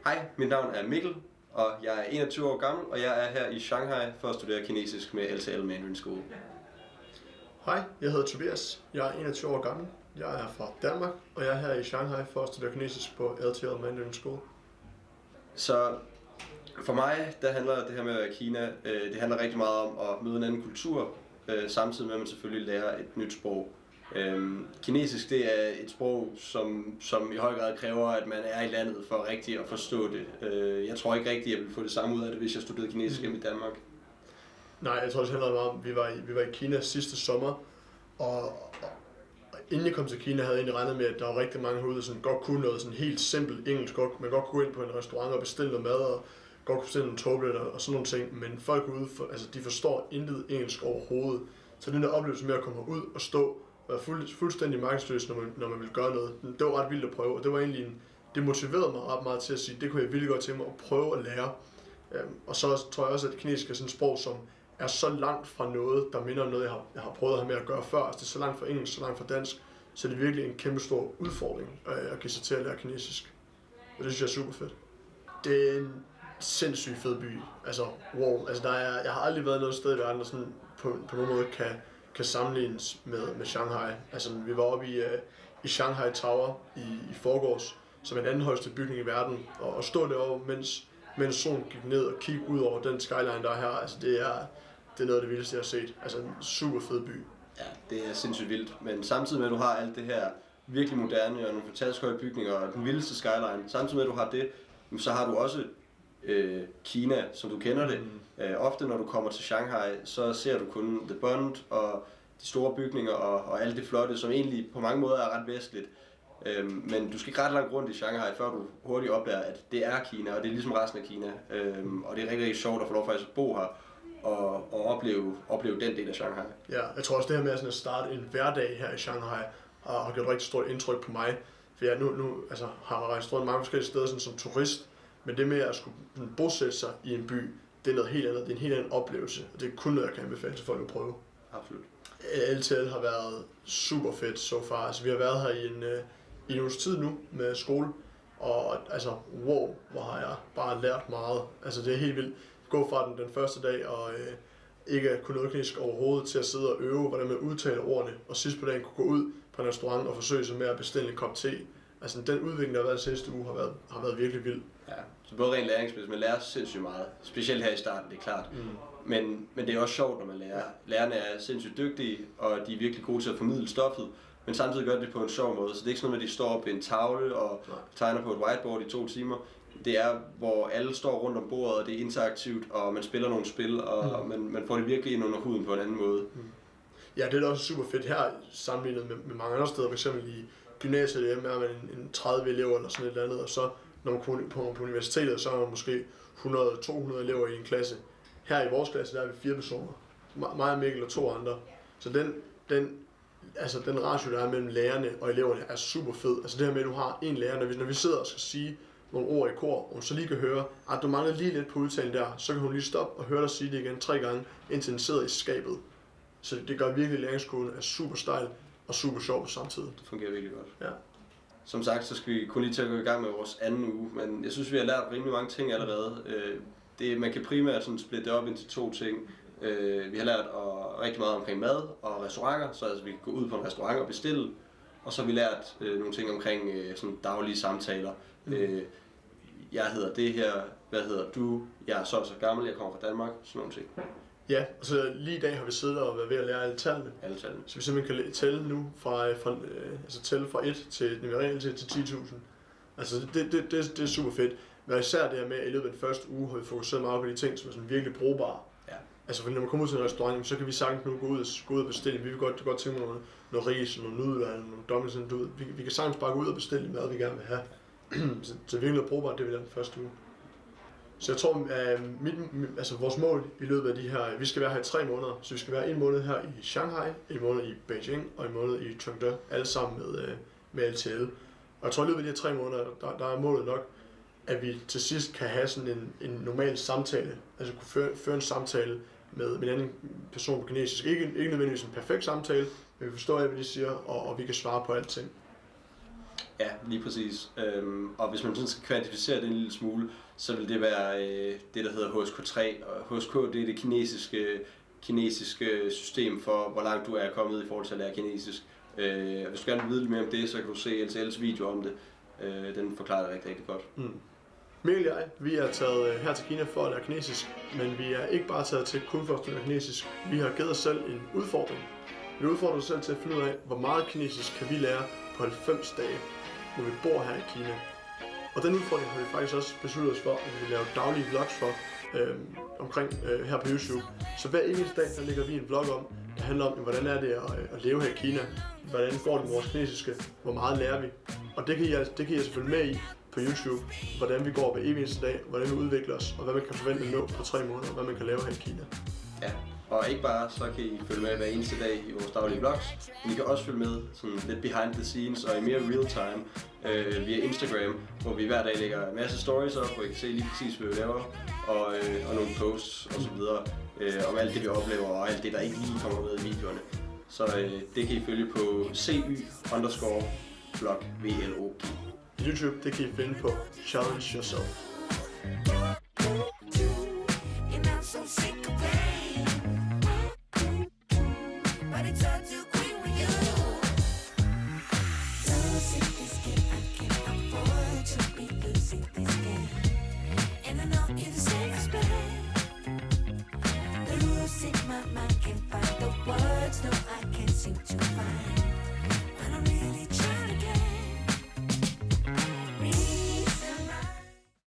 Hej, mit navn er Mikkel, og jeg er 21 år gammel, og jeg er her i Shanghai for at studere kinesisk med LTL Mandarin School. Hej, jeg hedder Tobias. Jeg er 21 år gammel. Jeg er fra Danmark, og jeg er her i Shanghai for at studere kinesisk på LTL Mandarin School. Så for mig, der handler det her med at være i Kina, det handler rigtig meget om at møde en anden kultur, samtidig med at man selvfølgelig lærer et nyt sprog. Kinesisk, det er et sprog, som i høj grad kræver, at man er i landet for rigtigt at forstå det. Jeg tror ikke rigtigt, at jeg ville få det samme ud af det, hvis jeg studerede kinesisk hjemme i Danmark. Nej, jeg tror også handler meget om, vi var i Kina sidste sommer, og inden jeg kom til Kina, havde jeg egentlig regnet med, at der var rigtig mange herude, som godt kunne noget sådan helt simpelt engelsk. Man godt kunne gå ind på en restaurant og bestille noget mad, og godt kunne bestille nogle togbilletter og sådan nogle ting, men folk ude, de forstår intet engelsk overhovedet. Så den der oplevelse med at komme ud og stå og være fuldstændig markedsløs, når man vil gøre noget, det var ret vildt at prøve, og det var egentlig det motiverede mig ret meget til at sige, det kunne jeg virkelig godt til mig at prøve at lære. Og så tror jeg også, at kinesisk er sådan et sprog, som er så langt fra noget, der minder om noget, jeg har prøvet at have med at gøre før. Altså det er så langt fra engelsk, så langt fra dansk, så det er virkelig en kæmpe stor udfordring at give sig til at lære kinesisk. Og det synes jeg er super fedt. Det er en sindssygt fed by. Altså, wow. Altså, jeg har aldrig været noget sted i verden, der sådan på nogen måde kan sammenlignes med Shanghai. Altså, vi var oppe i Shanghai Tower i forgårs, som er den anden højeste bygning i verden, og stå derovre, mens solen gik ned og kigge ud over den skyline, der er her, altså det er noget af det vildeste, jeg har set. Altså en super fed by. Ja, det er sindssygt vildt, men samtidig med, at du har alt det her virkelig moderne og nogle fantastisk høje bygninger og den vildeste skyline, samtidig med, at du har det, så har du også Kina, som du kender det. Ofte når du kommer til Shanghai, så ser du kun The Bund og de store bygninger og alt det flotte, som egentlig på mange måder er ret vestligt. Men du skal ikke ret langt rundt i Shanghai, før du hurtigt opdager, at det er Kina, og det er ligesom resten af Kina. Og det er rigtig, rigtig sjovt at få lov faktisk at bo her og opleve den del af Shanghai. Ja, jeg tror også det her med at starte en hverdag her i Shanghai har gjort rigtig stort indtryk på mig. For jeg nu har rejst rundt mange forskellige steder sådan, som turist, men det med at skulle bosætte sig i en by, det er noget helt andet. Det er en helt anden oplevelse, og det er kun noget, jeg kan anbefale til folk at prøve. Absolut. LTL har været super fedt so far. Altså, vi har været her i en uges tid nu med skole, og altså, wow, hvor har jeg bare lært meget. Altså, det er helt vildt. Gå fra den første dag og ikke at kunne noget kinesisk overhovedet til at sidde og øve, hvordan man udtaler ordene, og sidst på dagen kunne gå ud på en restaurant og forsøge sig med at bestille en kop te. Altså, den udvikling, der har været sidste uge, har været virkelig vild. Ja, så både rent læringsmæssigt, man lærer sindssygt meget. Specielt her i starten, det er klart. Men det er også sjovt, når man lærer. Lærerne er sindssygt dygtige, og de er virkelig gode til at formidle stoffet, men samtidig gør det på en sjov måde. Så det er ikke sådan noget, at de står op ved en tavle og tegner på et whiteboard i 2 timer. Det er, hvor alle står rundt om bordet, og det er interaktivt, og man spiller nogle spil, og man får det virkelig ind under huden på en anden måde. Ja, det er også super fedt her, sammenlignet med mange andre steder. For eksempel i gymnasiet hjemme er man en 30 elever eller sådan et eller andet, og så når man kommer på universitetet, så er man måske 100-200 elever i en klasse. Her i vores klasse, der er vi 4 personer. Mig og Mikkel og 2 andre. Så den ratio, der er mellem lærerne og eleverne, er super fed. Altså det her med, at du har en lærer, når vi sidder og skal sige nogle ord i kor, og hun så lige kan høre, at du mangler lige lidt på udtalen der, så kan hun lige stoppe og høre dig sige det igen 3 gange, indtil den sidder i skabet. Så det gør virkelig, at læringskurven er super stejl og super sjov på samtidig. Det fungerer virkelig godt. Ja. Som sagt, så skal vi kun lige til at gå i gang med vores anden uge, men jeg synes, vi har lært rimelig mange ting allerede. Man kan primært sådan splitte det op into 2 ting. Vi har lært rigtig meget omkring mad og restauranter, så altså, vi kan gå ud på en restaurant og bestille. Og så har vi lært nogle ting omkring sådan daglige samtaler. Jeg hedder det her, hvad hedder du, jeg er så gammel, jeg kommer fra Danmark, sådan nogle ting. Ja, og så lige i dag har vi siddet og været ved at lære alle tallene. Så vi simpelthen kan tælle nu tælle fra 1 til numerering til 10.000. Altså det er super fedt. Men især det her med, at i løbet af den første uge har vi fokuseret meget på de ting, som er sådan virkelig brugbare. Ja. Altså for når man kommer ud til en restaurant, så kan vi sagtens nu gå ud og bestille. Vi vil godt tænke mig noget ris, nogle nudler, nogle dumplings. Vi kan sagtens bare gå ud og bestille mad, vi gerne vil have. Så det er virkelig noget brugbart, det vi den første uge. Så jeg tror, vores mål i løbet af de her, vi skal være her i 3 måneder, så vi skal være 1 måned her i Shanghai, 1 måned i Beijing og 1 måned i Chengdu, alle sammen med LTL. Og jeg tror, i løbet af de her 3 måneder, der er målet nok, at vi til sidst kan have sådan en normal samtale, altså kunne føre en samtale med en anden person på kinesisk. Ikke nødvendigvis en perfekt samtale, men vi forstår, hvad de siger, og vi kan svare på alting. Ja, lige præcis. Og hvis man sådan skal kvantificere det en lille smule, så vil det være det, der hedder HSK3. Og HSK, det er det kinesiske system for, hvor langt du er kommet i forhold til at lære kinesisk. Hvis du gerne vil vide lidt mere om det, så kan du se LTL's video om det. Den forklarer det rigtig, rigtig godt. Mikkel og jeg, vi er taget her til Kina for at lære kinesisk, men vi er ikke bare taget til kun for at lære kinesisk. Vi har givet os selv en udfordring. Vi udfordrer os selv til at finde ud af, hvor meget kinesisk kan vi lære på 90 dage, når vi bor her i Kina. Og den udfordring har vi faktisk også besluttet os for, at vi vil lave daglige vlogs for omkring her på YouTube. Så hver eneste dag, der lægger vi en vlog om, der handler om, hvordan er det at leve her i Kina, hvordan går det med vores kinesiske, hvor meget lærer vi. Og det kan I selvfølgelig med i på YouTube, hvordan vi går hver eneste dag, hvordan vi udvikler os, og hvad man kan forvente at nå på 3 måneder, og hvad man kan lave her i Kina. Ja, og ikke bare så kan I følge med hver eneste dag i vores daglige vlogs, men I kan også følge med sådan lidt behind the scenes og i mere real time via Instagram, hvor vi hver dag lægger en masse stories op, hvor I kan se lige præcis, hvad vi laver, og nogle posts og så videre om alt det, vi oplever, og alt det, der ikke lige kommer med i videoerne. Så det kan I følge på CY_vlog. YouTube, det kan I finde på Challenge Yourself. My mind can't find the words, no, I can't seem to find